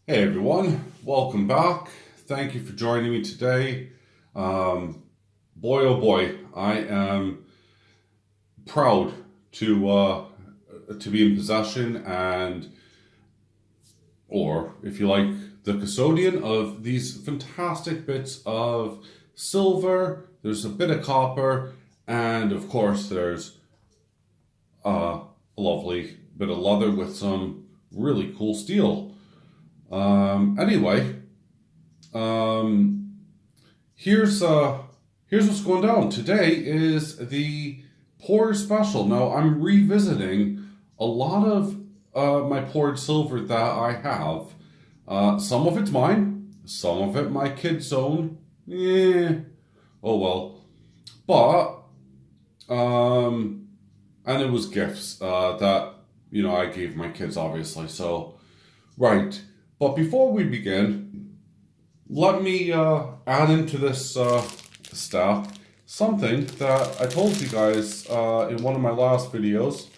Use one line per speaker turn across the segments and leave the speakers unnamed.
Hey everyone, welcome back. Thank you for joining me today. Boy oh boy, I am proud to be in possession and, or if you like, the custodian of these fantastic bits of silver. There's a bit of copper, and of course there's a lovely bit of leather with some really cool steel. Anyway, um, here's what's going down. Today is the poured special. Now I'm revisiting a lot of my poured silver that I have. Some of it's mine, some of it my kids own. Yeah, oh well. But and it was gifts that I gave my kids, obviously. So right. But before we begin, let me add into this stack something that I told you guys in one of my last videos.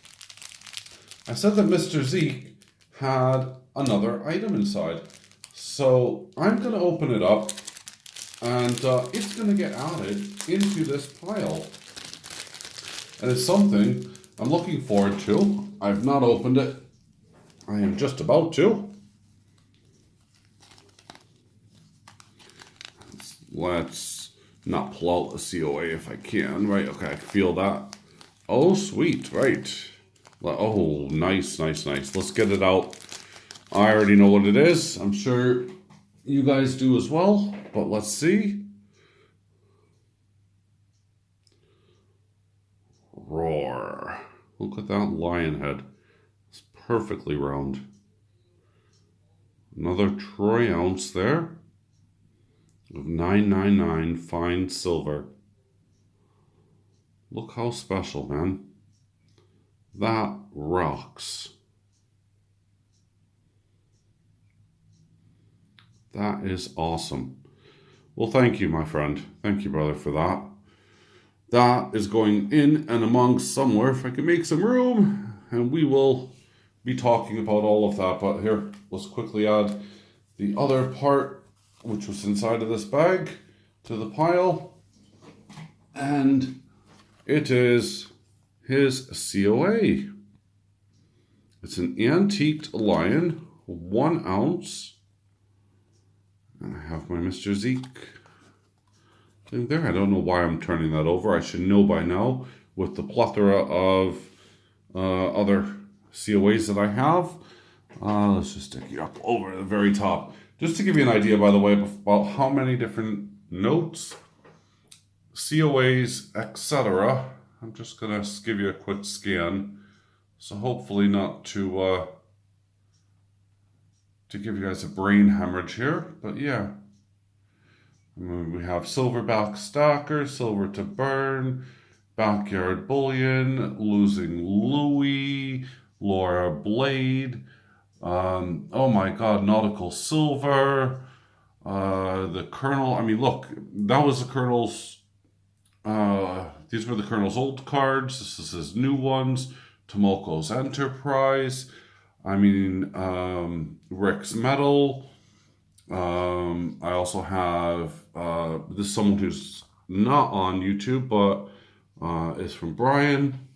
I said that Mr. Zeke had another item inside. So I'm going to open it up and it's going to get added into this pile. And it's something I'm looking forward to. I've not opened it. I am just about to. Let's not pull out the COA if I can. Right, okay, I feel that. Oh, sweet, right. Oh, nice, nice, nice. Let's get it out. I already know what it is. I'm sure you guys do as well. But let's see. Roar. Look at that lion head. It's perfectly round. Another troy ounce there of 999 fine silver. Look how special, man. That rocks. That is awesome. Well, thank you, my friend. Thank you, brother, for that. That is going in and among somewhere if I can make some room. And we will be talking about all of that. But here, let's quickly add the other part, which was inside of this bag, to the pile. And it is his COA. It's an antiqued lion, 1 ounce. And I have my Mr. Zeke thing there. I don't know why I'm turning that over. I should know by now with the plethora of other COAs that I have. Let's just stick you up over the very top. Just to give you an idea, by the way, about how many different notes, COAs, etc. I'm just going to give you a quick scan. So hopefully not to give you guys a brain hemorrhage here. But yeah. We have Silverback Stalker, Silver to Burn, Backyard Bullion, Losing Louie, Laura Blade, oh my god, Nautical Silver, the Colonel. I mean, look, that was the Colonel's, these were the Colonel's old cards. This is his new ones. Tomoko's Enterprise. I mean, Rick's Metal. I also have this is someone who's not on YouTube, but is from Brian.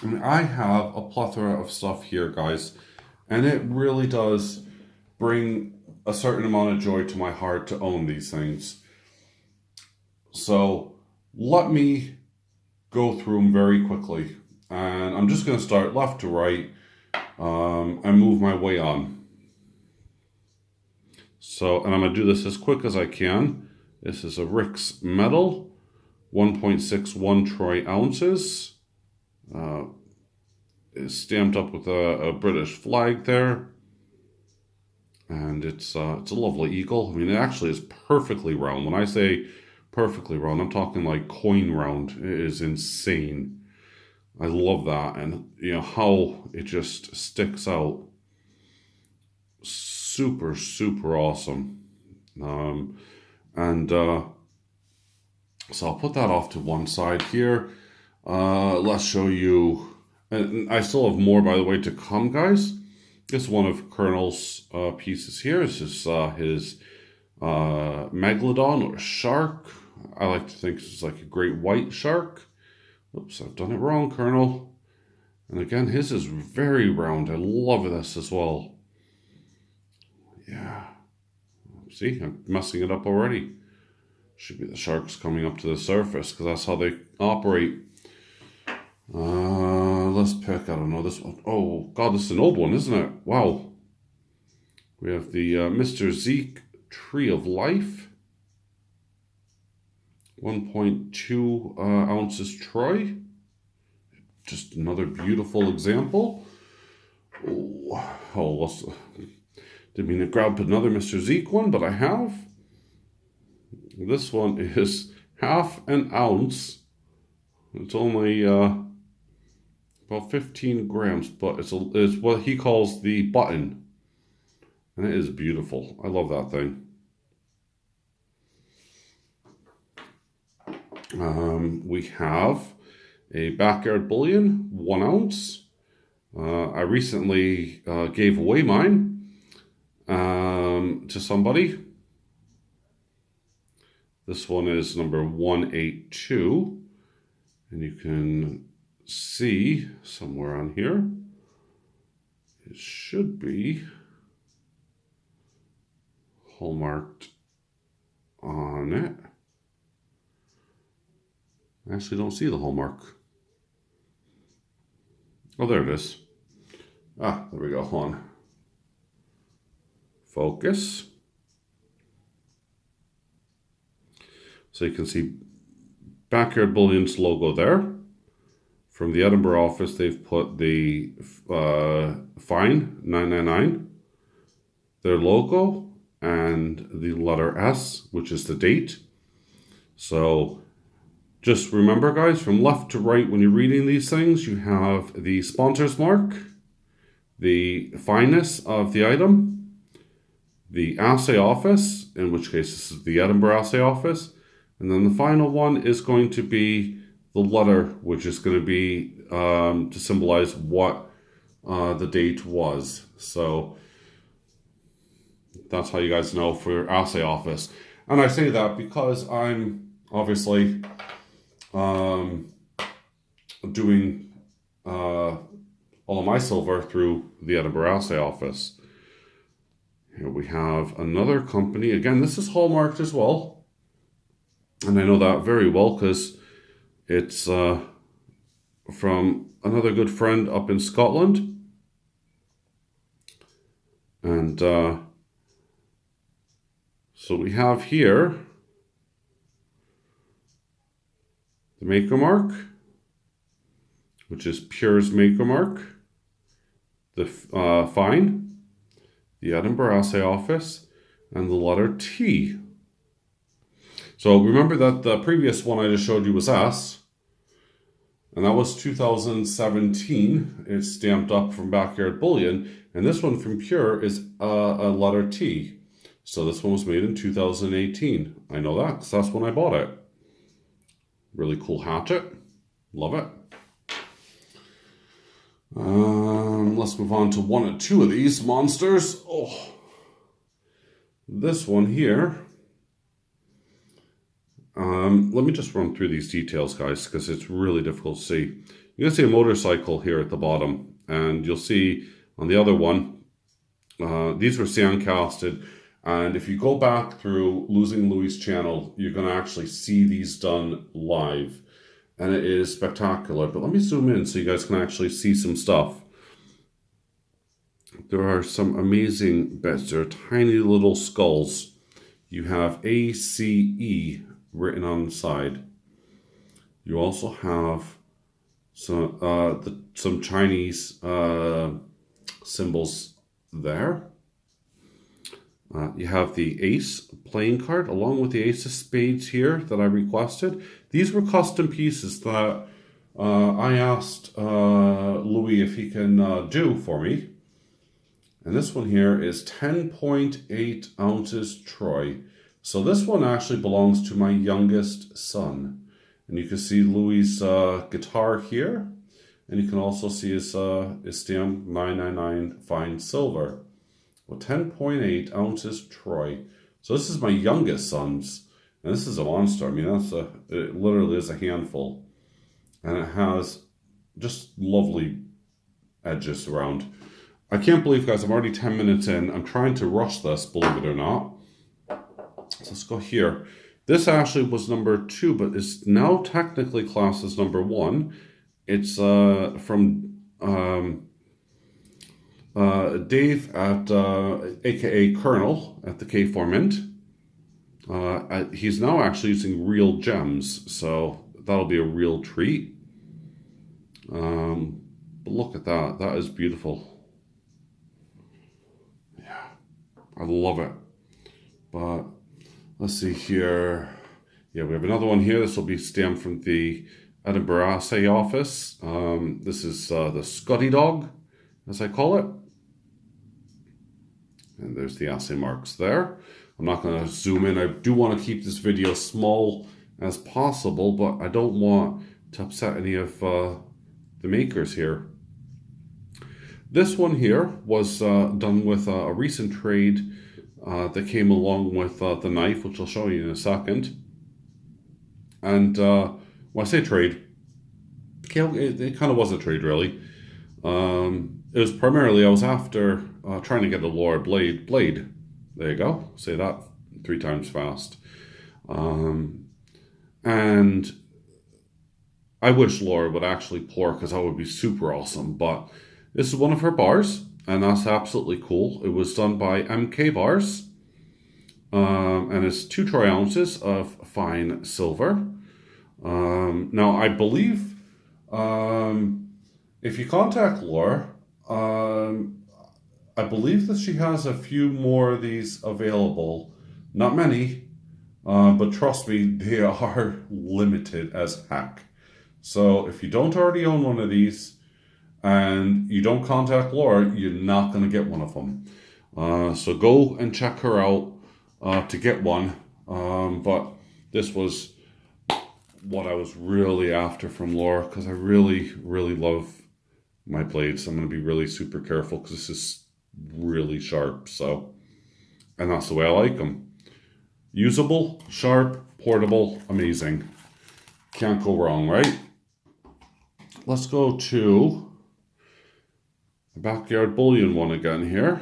I mean, I have a plethora of stuff here, guys, and it really does bring a certain amount of joy to my heart to own these things. So let me go through them very quickly, and I'm just going to start left to right and move my way on. So, and I'm going to do this as quick as I can. This is a Rick's Metal, 1.61 troy ounces. It's stamped up with a British flag there. And it's a lovely eagle. I mean, it actually is perfectly round. When I say perfectly round, I'm talking like coin round. It is insane. I love that. And, you know, how it just sticks out. Super, super awesome. So I'll put that off to one side here. Let's show you, and I still have more, by the way, to come, guys. This is one of Colonel's pieces here. This is his megalodon or shark. I like to think it's like a great white shark. Oops, I've done it wrong, Colonel. And again, his is very round. I love this as well. Yeah. See, I'm messing it up already. Should be the sharks coming up to the surface because that's how they operate. Let's pick, I don't know, this one. Oh, God, this is an old one, isn't it? Wow. We have the Mr. Zeke Tree of Life. 1.2 ounces troy. Just another beautiful example. Oh, didn't mean to grab another Mr. Zeke one, but I have. This one is half an ounce. It's only about 15 grams, but it's what he calls the button. And it is beautiful. I love that thing. We have a Backyard Bullion, 1 ounce. I recently gave away mine to somebody. This one is number 182, and you can see somewhere on here, it should be hallmarked on it. I actually don't see the hallmark. Oh, there it is. Ah, there we go. Hold on. Focus. So you can see Backyard Bullion's logo there. From the Edinburgh office, they've put the fine 999, their logo, and the letter S, which is the date. So just remember, guys, from left to right, when you're reading these things, you have the sponsor's mark, the fineness of the item, the assay office, in which case this is the Edinburgh assay office, and then the final one is going to be the letter, which is going to be to symbolize what the date was. So that's how you guys know for your assay office. And I say that because I'm obviously doing all of my silver through the Edinburgh assay office. Here we have another company. Again, this is hallmarked as well. And I know that very well because it's from another good friend up in Scotland. And so we have here the maker mark, which is Pure's maker mark, the fine, the Edinburgh assay office, and the letter T. So remember that the previous one I just showed you was S, and that was 2017. It's stamped up from Backyard Bullion, and this one from Pure is a letter T. So this one was made in 2018. I know that because that's when I bought it. Really cool hatchet. Love it. Let's move on to one or two of these monsters. Oh, this one here. Let me just run through these details, guys, because it's really difficult to see. You can see a motorcycle here at the bottom, and you'll see on the other one, these were sandcasted. And if you go back through Losing Louie's channel, you're going to actually see these done live. And it is spectacular. But let me zoom in so you guys can actually see some stuff. There are some amazing bits. There are tiny little skulls. You have ACE written on the side. You also have some Chinese symbols there. You have the Ace playing card along with the Ace of Spades here that I requested. These were custom pieces that I asked Louis if he can do for me. And this one here is 10.8 ounces troy. So this one actually belongs to my youngest son. And you can see Louis' guitar here. And you can also see his stamp 999 fine silver with 10.8 ounces Troy. So this is my youngest son's, and this is a monster. I mean, it literally is a handful, and it has just lovely edges around. I can't believe, guys, I'm already 10 minutes in. I'm trying to rush this, believe it or not. So let's go here. This actually was number 2, but it's now technically classed as number 1. It's from Dave at aka Colonel at the K4 Mint. He's now actually using real gems, so that'll be a real treat. But look at that. That is beautiful. Yeah, I love it. But let's see here. Yeah, we have another one here. This will be stamped from the Edinburgh Assay Office. This is the Scotty Dog, as I call it. And there's the assay marks there. I'm not going to zoom in. I do want to keep this video small as possible, but I don't want to upset any of the makers here. This one here was done with a recent trade that came along with the knife, which I'll show you in a second. And when I say trade, it kind of was a trade, really. It was primarily, I was after trying to get a Laura blade. There you go. Say that 3 times fast. And I wish Laura would actually pour, because that would be super awesome. But this is one of her bars, and that's absolutely cool. It was done by MK Bars. And it's 2 troy ounces of fine silver. Now, I believe if you contact Laura, I believe that she has a few more of these available. Not many, but trust me, they are limited as heck. So if you don't already own one of these and you don't contact Laura, you're not going to get one of them. So go and check her out to get one. But this was what I was really after from Laura, because I really, really love my blades. I'm going to be really super careful because this is really sharp. So, and that's the way I like them. Usable, sharp, portable, amazing. Can't go wrong, right? Let's go to the Backyard Bullion one again here.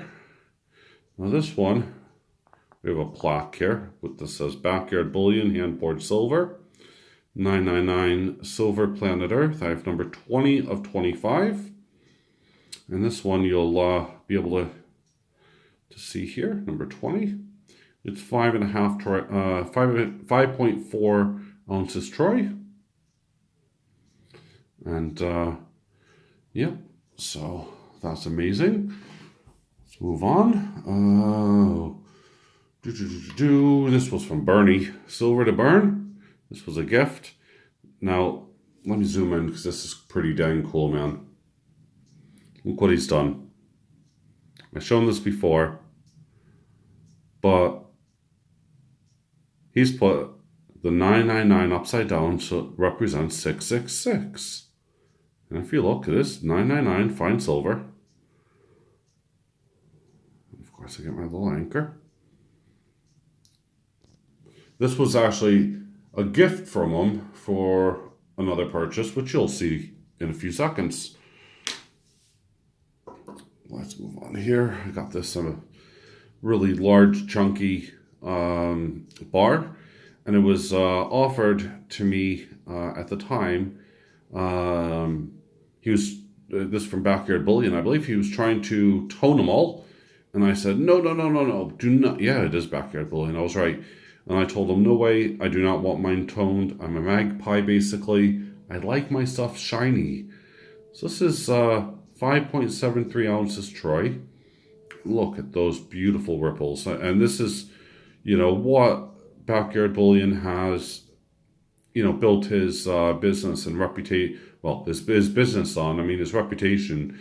Now this one, we have a plaque here with this says Backyard Bullion, hand poured silver. 999 Silver Planet Earth. I have number 20 of 25. And this one you'll be able to see here, number 20. It's 5.4 ounces Troy. And yep, so that's amazing. Let's move on. This was from Bernie. Silver to Burn. This was a gift. Now, let me zoom in because this is pretty dang cool, man. Look what he's done. I've shown this before, but he's put the 999 upside down, so it represents 666. And if you look at this, 999 fine silver. Of course, I get my little anchor. This was actually a gift from him for another purchase, which you'll see in a few seconds. Let's move on here. I got this really large, chunky bar, and it was offered to me at the time. He was this from Backyard Bullion. I believe he was trying to tone them all, and I said, no, do not. Yeah, it is Backyard Bullion. I was right. And I told him, no way, I do not want mine toned. I'm a magpie, basically. I like my stuff shiny. So this is 5.73 ounces Troy. Look at those beautiful ripples. And this is, what Backyard Bullion has, built his business and reputation. Well, his business on. I mean, his reputation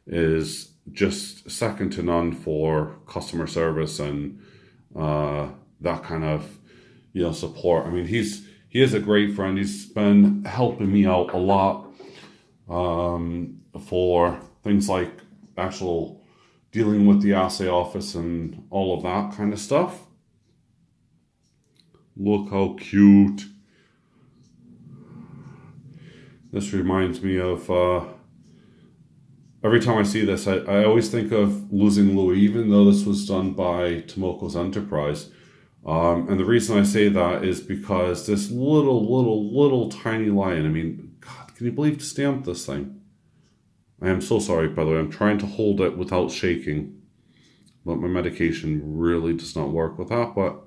is just second to none for customer service and that kind of support. I mean, he is a great friend. He's been helping me out a lot for things like actual dealing with the assay office and all of that kind of stuff. Look how cute. This reminds me of, every time I see this, I always think of Losing Louis, even though this was done by Tomoko's Enterprise. And the reason I say that is because this little tiny lion, I mean, God, can you believe to stamp this thing? I am so sorry, by the way. I'm trying to hold it without shaking, but my medication really does not work with that. But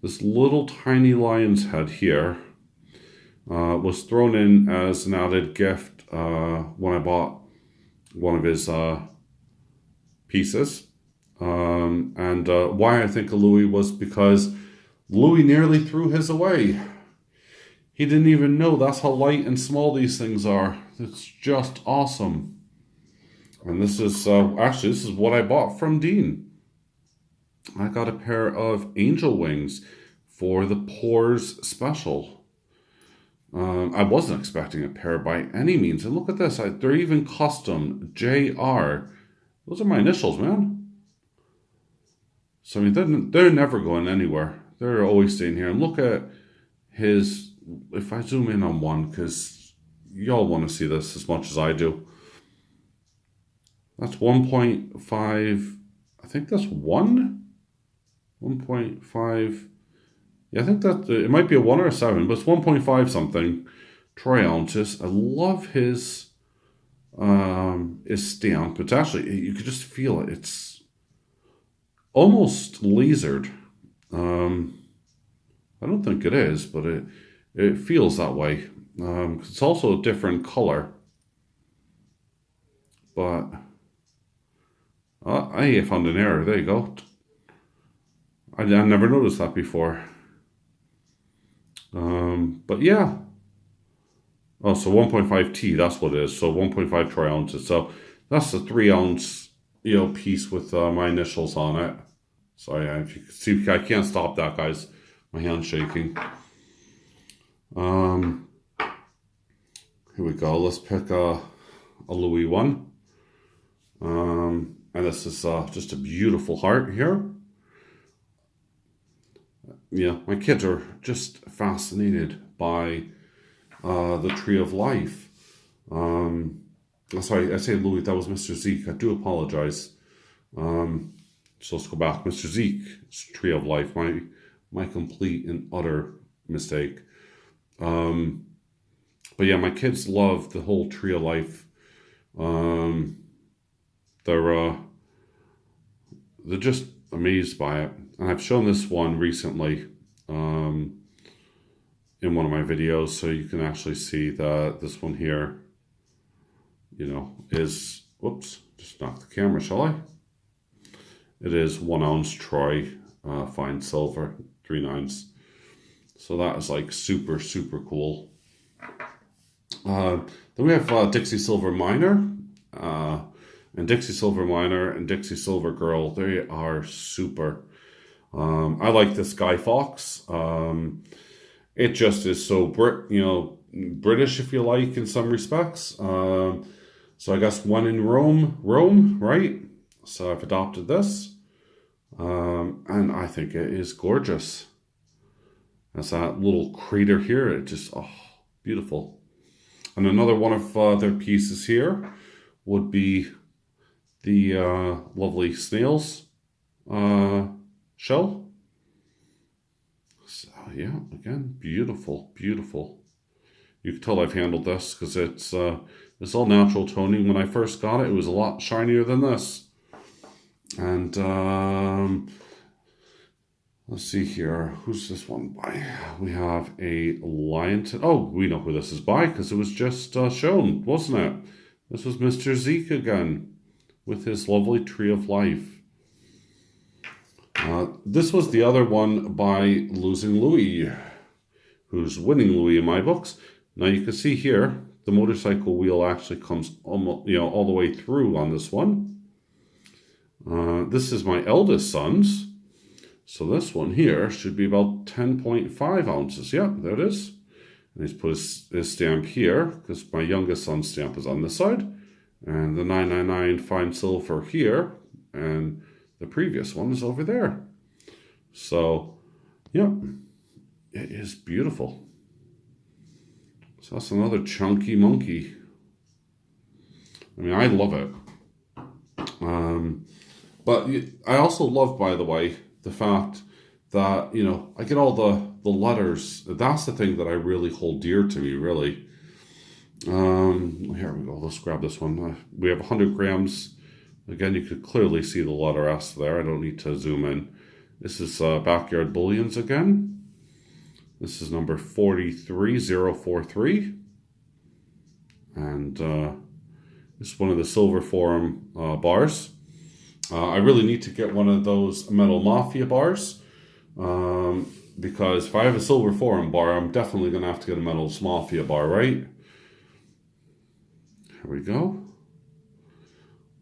this little tiny lion's head here was thrown in as an added gift when I bought one of his pieces. And why I think of Louis was because Louis nearly threw his away. He didn't even know that's how light and small these things are. It's just awesome. And this is, actually, this is what I bought from Dean. I got a pair of angel wings for the Pours special. I wasn't expecting a pair by any means. And look at this. They're even custom. JR. Those are my initials, man. So, I mean, they're never going anywhere. They're always staying here. And look at his... If I zoom in on one, because y'all want to see this as much as I do. That's 1.5... I think that's 1.5... Yeah, I think that it might be a 1 or a 7, but it's 1.5 something troy ounces. I love his stamp. It's actually, you could just feel it. It's almost lasered. I don't think it is, but it feels that way. It's also a different color. But I found an error. There you go. I never noticed that before. But yeah. Oh, so 1.5 T, that's what it is. So 1.5 troy ounces. So that's a 3 ounce, piece with my initials on it. So yeah, if you can see, I can't stop that, guys. My hand's shaking. Here we go. Let's pick a Louis one. And this is just a beautiful heart here. Yeah, my kids are just fascinated by the Tree of Life. Sorry, I say Louis, that was Mr. Zeke. I do apologize. So let's go back. Mr. Zeke's Tree of Life, my complete and utter mistake. But yeah, my kids love the whole Tree of Life. They're just amazed by it. And I've shown this one recently in one of my videos, so you can actually see that this one here, is, whoops, just knock the camera, shall I? It is 1 ounce troy fine silver, 3/9. So that is like super, super cool. Then we have Dixie Silver Minor. And Dixie Silver Minor and Dixie Silver Girl, they are super. I like this Guy Fawkes. It just is so British, if you like, in some respects. So I guess one in Rome, right? So I've adopted this. And I think it is gorgeous. That's that little crater here. It just, beautiful. And another one of their pieces here would be the lovely snail's shell. So yeah, again, beautiful, beautiful. You can tell I've handled this because it's all natural toning. When I first got it, it was a lot shinier than this. And let's see here. Who's this one by? We have a Lionton. Oh, we know who this is by because it was just shown, wasn't it? This was Mr. Zeke again with his lovely Tree of Life. This was the other one by Losing Louis, who's Winning Louis in my books. Now you can see here, the motorcycle wheel actually comes almost, all the way through on this one. This is my eldest son's. So this one here should be about 10.5 ounces. Yeah, there it is. And he's put his stamp here, because my youngest son's stamp is on this side. And the 999 fine silver here. And the previous one is over there. So, yeah, it is beautiful. So that's another chunky monkey. I mean, I love it. But I also love, by the way, the fact that, you know, I get all the letters. That's the thing that I really hold dear to me, really. Here we go. Let's grab this one. We have 100 grams. Again, you could clearly see the letter S there. I don't need to zoom in. This is Backyard Bullions again. This is number 43043. And this is one of the Silver Forum bars. I really need to get one of those Metal Mafia bars. Because if I have a Silver Forum bar, I'm definitely going to have to get a Metal Mafia bar, right? Here we go.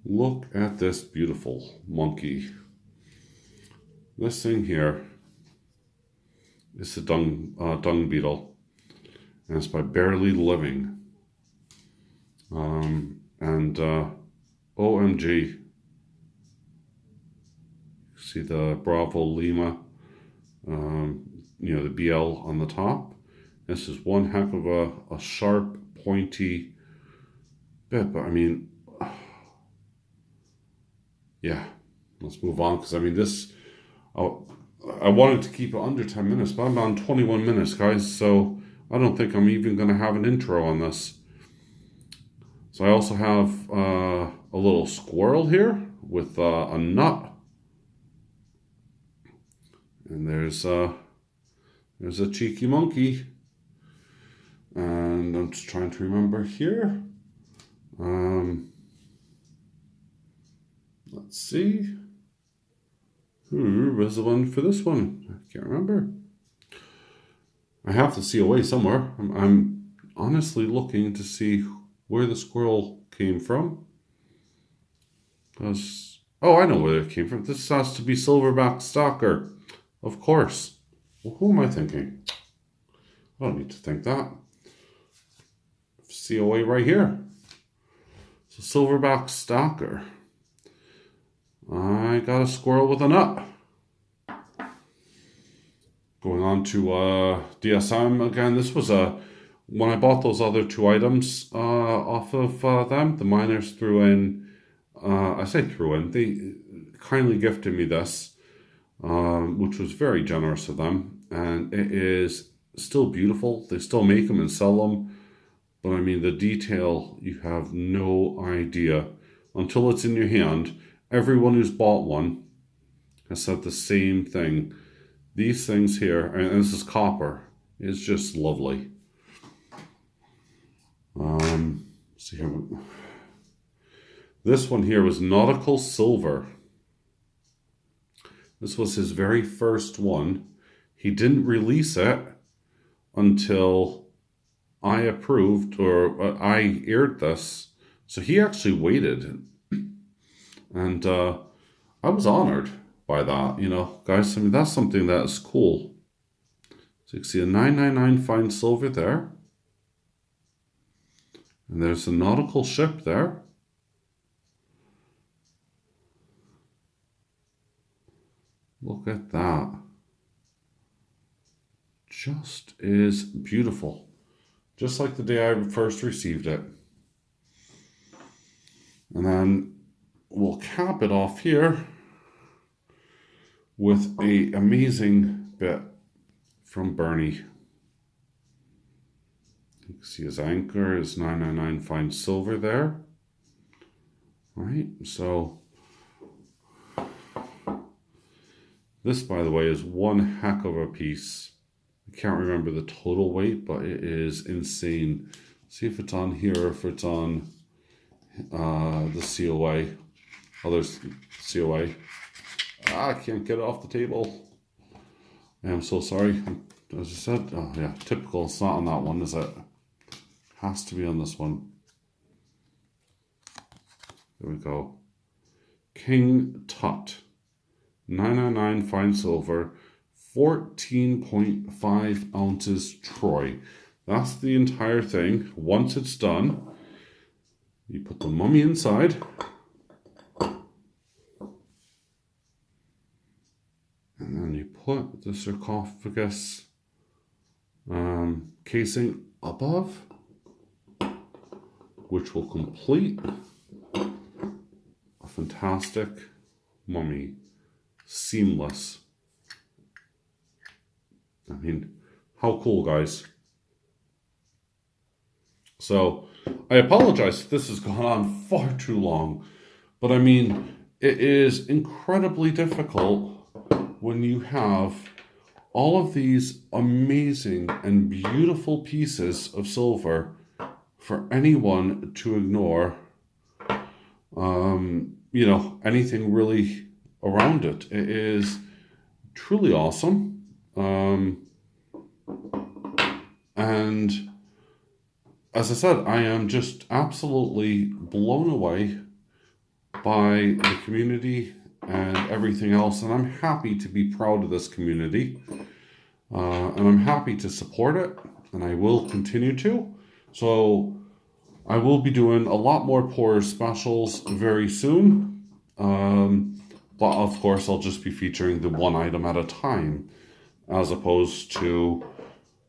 Look at this beautiful monkey. This thing here is a dung beetle. And it's by Barely Living. OMG. See the Bravo Lima, you know, the BL on the top. This is one heck of a sharp, pointy bit, but I mean, yeah, let's move on, because I mean, this, I wanted to keep it under 10 minutes, but I'm on 21 minutes, guys, so I don't think I'm even going to have an intro on this. So I also have a little squirrel here with a nut. And there's a cheeky monkey. And I'm just trying to remember here. Let's see. Who was the one for this one? I can't remember. I have the COA somewhere. I'm honestly looking to see where the squirrel came from. Oh, I know where it came from. This has to be Silverback Stalker. Of course. Well, who am I thinking? I don't need to think that. COA right here. So Silverback Stalker. I got a squirrel with a nut. Going on to DSM again. This was when I bought those other two items off of them. The miners threw in. I say threw in. They kindly gifted me this. Which was very generous of them, and it is still beautiful. They still make them and sell them, but I mean, the detail, you have no idea until it's in your hand. Everyone who's bought one has said the same thing. These things here, and this is copper, is just lovely. See here, this one here was Nautical Silver. This was his very first one. He didn't release it until I approved, or I aired this. So he actually waited. And I was honored by that, you know, guys. I mean, that's something that is cool. So you can see a 999 fine silver there. And there's a nautical ship there. Look at that. Just is beautiful. Just like the day I first received it. And then we'll cap it off here with an amazing bit from Bernie. You can see his anchor is 999 fine silver there. Right, so this, by the way, is one heck of a piece. I can't remember the total weight, but it is insane. See if it's on here or if it's on the COA. Oh, there's COA. I can't get it off the table. I'm so sorry. As I said, oh yeah, typical. It's not on that one, is it? Has to be on this one. There we go. King Tut. 999 fine silver, 14.5 ounces troy. That's the entire thing. Once it's done, you put the mummy inside. And then you put the sarcophagus casing above, which will complete a fantastic mummy. Seamless. I mean, how cool, guys. So, I apologize if this has gone on far too long, but I mean, it is incredibly difficult when you have all of these amazing and beautiful pieces of silver for anyone to ignore, you know, anything really around it. It is truly awesome. And as I said, I am just absolutely blown away by the community and everything else. And I'm happy to be proud of this community. And I'm happy to support it. And I will continue to. So I will be doing a lot more Pour specials very soon. But of course, I'll just be featuring the one item at a time, as opposed to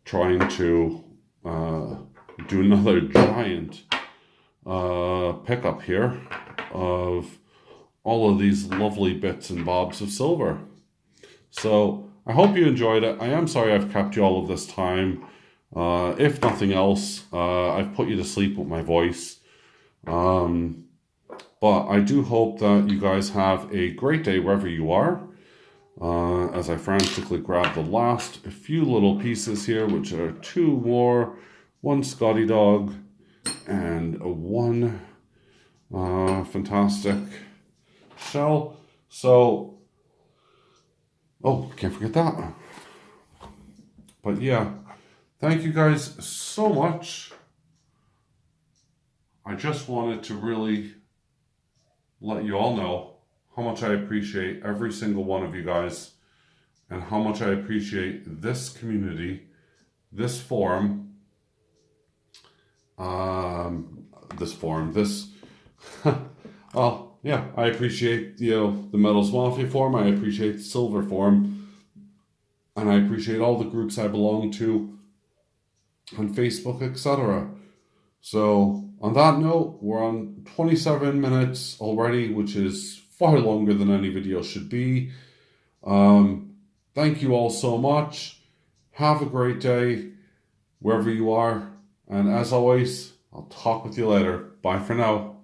trying to do another giant pickup here of all of these lovely bits and bobs of silver. So I hope you enjoyed it. I am sorry I've kept you all of this time. If nothing else, I've put you to sleep with my voice. But I do hope that you guys have a great day wherever you are. As I frantically grab the last few little pieces here, which are two more, one Scotty dog, and one fantastic shell. So, oh, can't forget that. But yeah, thank you guys so much. I just wanted to really let you all know how much I appreciate every single one of you guys, and how much I appreciate this community, this forum, well, yeah, I appreciate, you know, the Metals Mafia forum, I appreciate the Silver forum, and I appreciate all the groups I belong to on Facebook, etc. So, on that note, we're on 27 minutes already, which is far longer than any video should be. Thank you all so much. Have a great day wherever you are. And as always, I'll talk with you later. Bye for now.